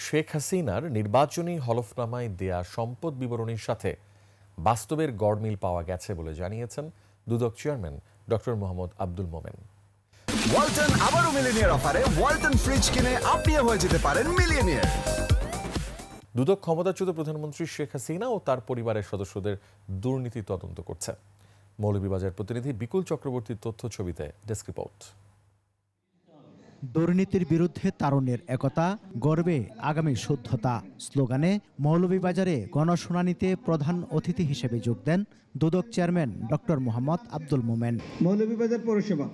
শেখ হাসিনার নির্বাচনী হলফনামায় দেয়া সম্পদ বিবরণীর সাথে বাস্তবের গড়মিল পাওয়া গেছে বলে জানিয়েছেন দুদক চেয়ারম্যান ডক্টর মোহাম্মদ আব্দুল মোমেন। ওয়ালটন আবারও মিলিনিয়ার অফারে ওয়ালটন ফ্রিজ কিনে আপনিও হয়ে যেতে পারেন মিলিয়নিয়ার। দুদক ক্ষমতাচ্যুত প্রধানমন্ত্রী শেখ হাসিনা ও তার পরিবারের সদস্যদের দুর্নীতি তদন্ত করছে। মৌলভীবাজার প্রতিনিধি বিকুল চক্রবর্তীর তথ্য ছবিতে ডেস্ক রিপোর্ট। দুর্নীতির বিরুদ্ধে তারুণ্যের একতা, গর্বে আগামী শুদ্ধতা স্লোগানে মৌলভীবাজারে গণশুনানিতে প্রধান অতিথি হিসেবে যোগ দেন দুদক চেয়ারম্যান ডক্টর মোহাম্মদ আব্দুল মোমেন। মৌলভীবাজার পৌরসভা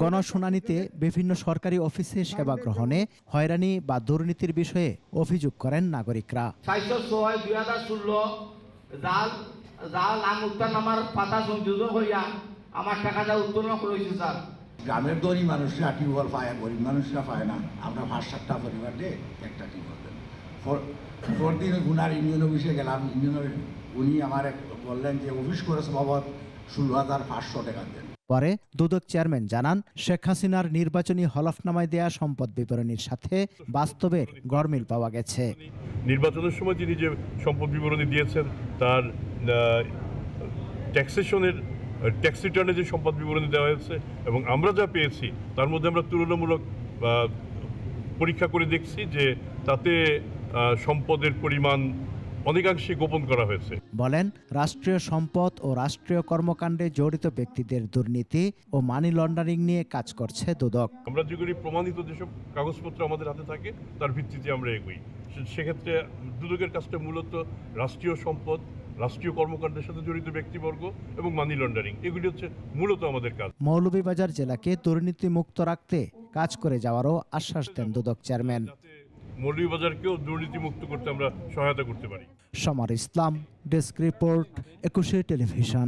গণশুনানিতে বিভিন্ন সরকারি অফিসে সেবা গ্রহণে হয়রানি বা দুর্নীতির বিষয়ে অভিযোগ করেন নাগরিকরা। গ্রামের গরিব মানুষরা টিউবওয়েল পায়, গরিব মানুষরা পায় না। আমরা 5-7টা পরিবার দিয়ে একটা টিউবওয়েল দেন। পরদিন গুনার ইউনিয়ন অফিসে গেলাম। ইউনিয়নের উনি আমার বললেন যে অফিস খরচ বাবদ 16,500 টাকা দেন। পরে দুদক চেয়ারম্যান জানান, শেখ হাসিনার নির্বাচনী হলফনামায় দেয়া সম্পদ বিবরণীর সাথে বাস্তবের গড়মিল পাওয়া গেছে। নির্বাচনের সময় তিনি যে সম্পদ বিবরণী দিয়েছেন তার ট্যাক্সেশনের ট্যাক্স রিটার্নে যে সম্পদ বিবরণী দেওয়া হয়েছে এবং আমরা যা পেয়েছি তার মধ্যে আমরা তুলনামূলক পরীক্ষা করে দেখছি যে তাতে সম্পদের পরিমাণ অনেকাংশে গোপন করা হয়েছে। বলেন, রাষ্ট্রীয় সম্পদ ও রাষ্ট্রীয় কর্মকাণ্ডে জড়িত ব্যক্তিদের দুর্নীতি ও মানি লন্ডারিং নিয়ে কাজ করছে দুদক। আমরা যেগুলি প্রমাণিত যেসব কাগজপত্র আমাদের হাতে থাকে তার ভিত্তিতে আমরা এগোই। সেক্ষেত্রে দুদকের কাজটা মূলত রাষ্ট্রীয় সম্পদ, রাষ্ট্রীয় কর্মকাণ্ডের সাথে জড়িত ব্যক্তিবর্গ এবং মানি লন্ডারিং, এগুলি হচ্ছে মূলত আমাদের কাজ। মৌলভীবাজার জেলাকে দুর্নীতি মুক্ত রাখতে কাজ করে যাওয়ারও আশ্বাস দেন দুদক চেয়ারম্যান। মৌলভীবাজারকেও দুর্নীতি মুক্ত করতে আমরা সহায়তা করতে পারি। সমর ইসলাম, ডেস্ক রিপোর্ট, 21 টেলিভিশন।